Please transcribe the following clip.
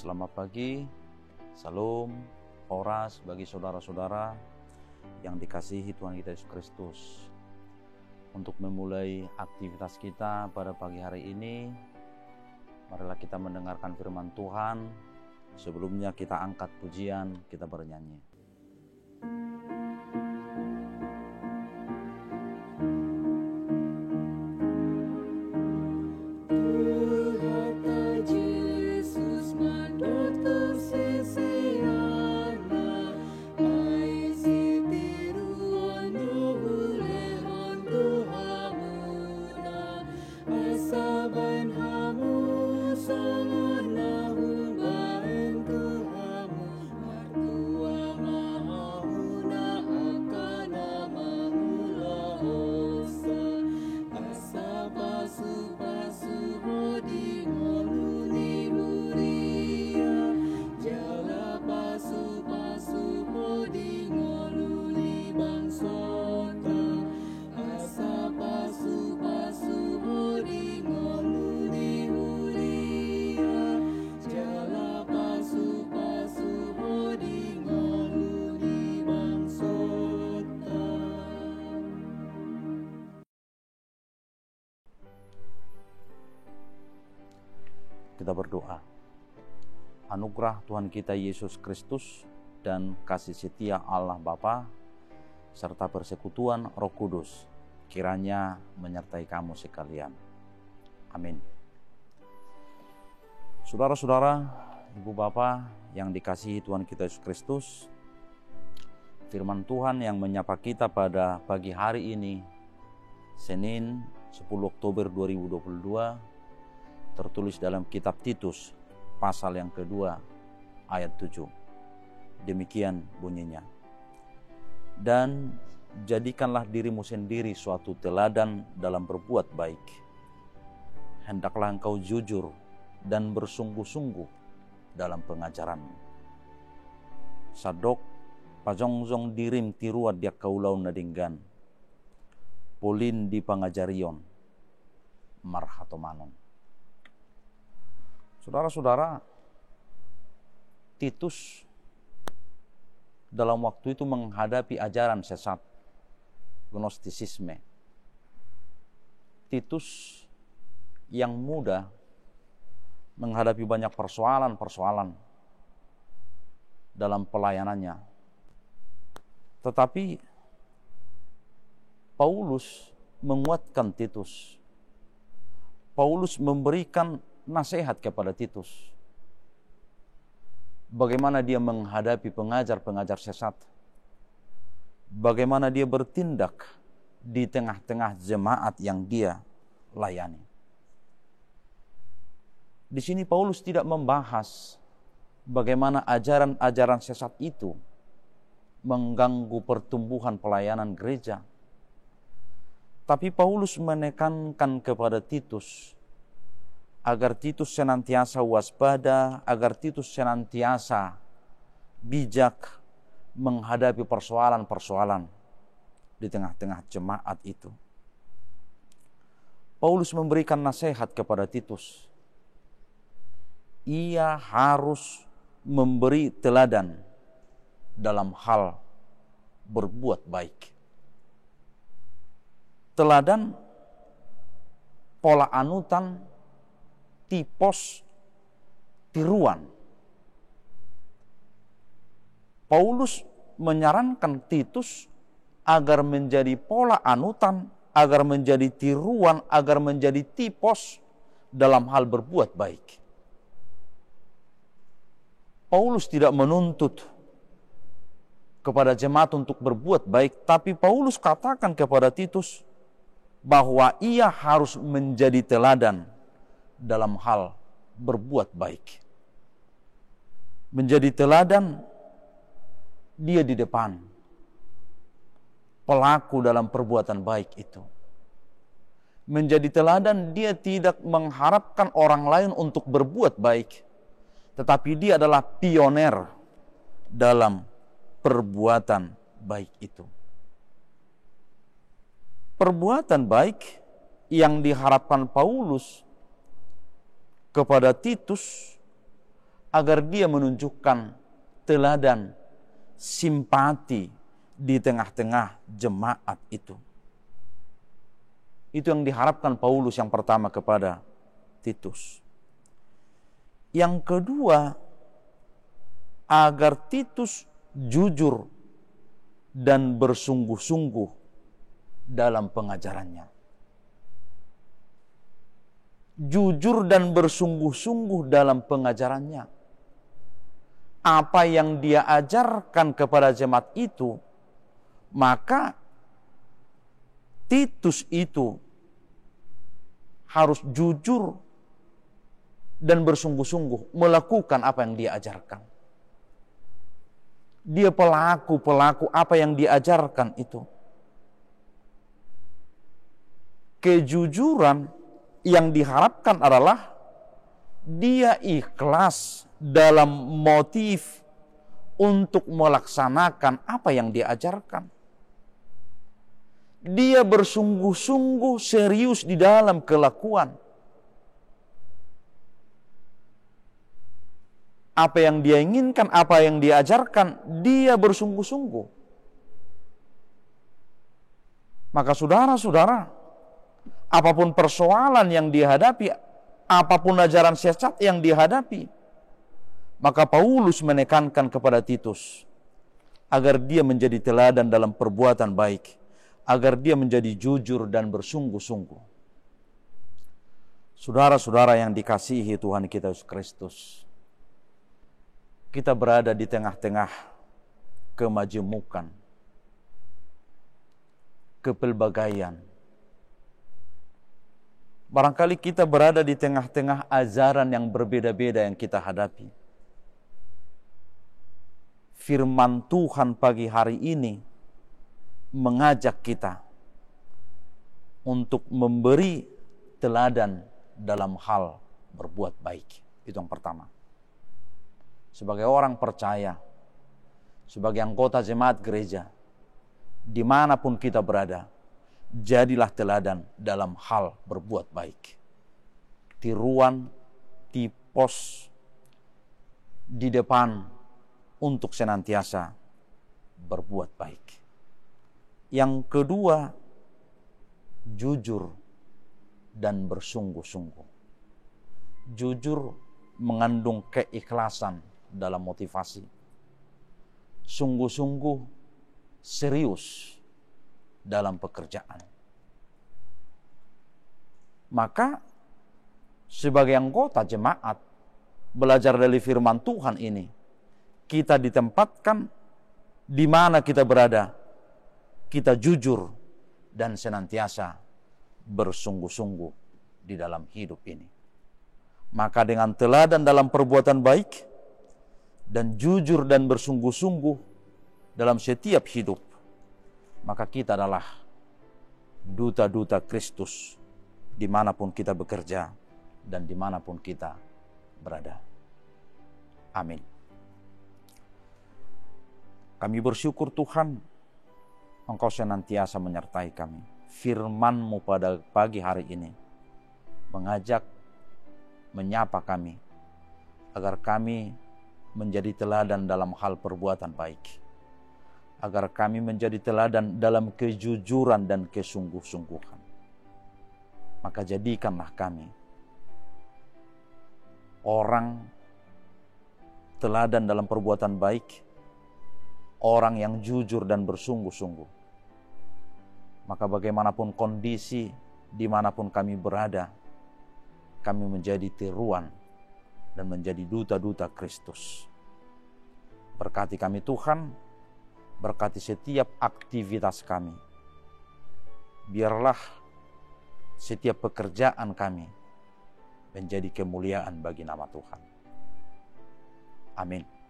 Selamat pagi, salam, oras bagi saudara-saudara yang dikasihi Tuhan kita Yesus Kristus. Untuk memulai aktivitas kita pada pagi hari ini, marilah kita mendengarkan firman Tuhan. Sebelumnya kita angkat pujian, kita bernyanyi. Kita berdoa. Anugerah Tuhan kita Yesus Kristus dan kasih setia Allah Bapa serta persekutuan Roh Kudus kiranya menyertai kamu sekalian. Amin. Saudara-saudara, Ibu Bapa yang dikasihi Tuhan kita Yesus Kristus, firman Tuhan yang menyapa kita pada pagi hari ini, Senin 10 Oktober 2022, tertulis dalam kitab Titus pasal yang kedua ayat 7. Demikian bunyinya. Dan jadikanlah dirimu sendiri suatu teladan dalam berbuat baik. Hendaklah engkau jujur dan bersungguh-sungguh dalam pengajaranmu. Sadok pajongjong dirim tiruat dia kaulau nadinggan. Polin di pangajarion marhatomanon. Saudara-saudara, Titus dalam waktu itu menghadapi ajaran sesat, gnostisisme. Titus yang muda menghadapi banyak persoalan-persoalan dalam pelayanannya. Tetapi Paulus menguatkan Titus. Paulus memberikan nasihat kepada Titus. Bagaimana dia menghadapi pengajar-pengajar sesat. Bagaimana dia bertindak di tengah-tengah jemaat yang dia layani. Di sini Paulus tidak membahas bagaimana ajaran-ajaran sesat itu mengganggu pertumbuhan pelayanan gereja. Tapi Paulus menekankan kepada Titus agar Titus senantiasa waspada, agar Titus senantiasa bijak menghadapi persoalan-persoalan di tengah-tengah jemaat itu. Paulus memberikan nasihat kepada Titus. Ia harus memberi teladan dalam hal berbuat baik. Teladan, pola anutan, tipos, tiruan. Paulus menyarankan Titus agar menjadi pola anutan, agar menjadi tiruan, agar menjadi tipos dalam hal berbuat baik. Paulus tidak menuntut kepada jemaat untuk berbuat baik, tapi Paulus katakan kepada Titus bahwa ia harus menjadi teladan dalam hal berbuat baik. Menjadi teladan, dia di depan. Pelaku dalam perbuatan baik itu. Menjadi teladan, dia tidak mengharapkan orang lain untuk berbuat baik. Tetapi dia adalah pioner dalam perbuatan baik itu. Perbuatan baik yang diharapkan Paulus kepada Titus agar dia menunjukkan teladan simpati di tengah-tengah jemaat itu. Itu yang diharapkan Paulus yang pertama kepada Titus. Yang kedua, agar Titus jujur dan bersungguh-sungguh dalam pengajarannya. Jujur dan bersungguh-sungguh dalam pengajarannya. Apa yang dia ajarkan kepada jemaat itu, maka Titus itu harus jujur dan bersungguh-sungguh melakukan apa yang dia ajarkan. Dia pelaku apa yang diajarkan itu. Kejujuran yang diharapkan adalah dia ikhlas dalam motif untuk melaksanakan apa yang dia ajarkan. Dia bersungguh-sungguh serius di dalam kelakuan. Apa yang dia inginkan, apa yang dia ajarkan, dia bersungguh-sungguh. Maka saudara-saudara, apapun persoalan yang dihadapi, apapun ajaran sesat yang dihadapi, maka Paulus menekankan kepada Titus agar dia menjadi teladan dalam perbuatan baik, agar dia menjadi jujur dan bersungguh-sungguh. Saudara-saudara yang dikasihi Tuhan kita Yesus Kristus, kita berada di tengah-tengah kemajemukan, kepelbagaian. Barangkali kita berada di tengah-tengah ajaran yang berbeda-beda yang kita hadapi. Firman Tuhan pagi hari ini mengajak kita untuk memberi teladan dalam hal berbuat baik. Itu yang pertama. Sebagai orang percaya, sebagai anggota jemaat gereja, dimanapun kita berada, jadilah teladan dalam hal berbuat baik. Tiruan, tipos di depan untuk senantiasa berbuat baik. Yang kedua, jujur dan bersungguh-sungguh. Jujur mengandung keikhlasan dalam motivasi. Sungguh-sungguh serius dalam pekerjaan. Maka sebagai anggota jemaat belajar dari firman Tuhan ini, kita ditempatkan di mana kita berada, kita jujur dan senantiasa bersungguh-sungguh di dalam hidup ini. Maka dengan teladan dalam perbuatan baik dan jujur dan bersungguh-sungguh dalam setiap hidup, maka kita adalah duta-duta Kristus dimanapun kita bekerja dan dimanapun kita berada. Amin. Kami bersyukur Tuhan, Engkau senantiasa menyertai kami. Firman-Mu pada pagi hari ini mengajak, menyapa kami, agar kami menjadi teladan dalam hal perbuatan baik. Agar kami menjadi teladan dalam kejujuran dan kesungguh-sungguhan. Maka jadikanlah kami orang teladan dalam perbuatan baik, orang yang jujur dan bersungguh-sungguh. Maka bagaimanapun kondisi, dimanapun kami berada, kami menjadi tiruan dan menjadi duta-duta Kristus. Berkati kami Tuhan, berkati setiap aktivitas kami. Biarlah setiap pekerjaan kami menjadi kemuliaan bagi nama Tuhan. Amin.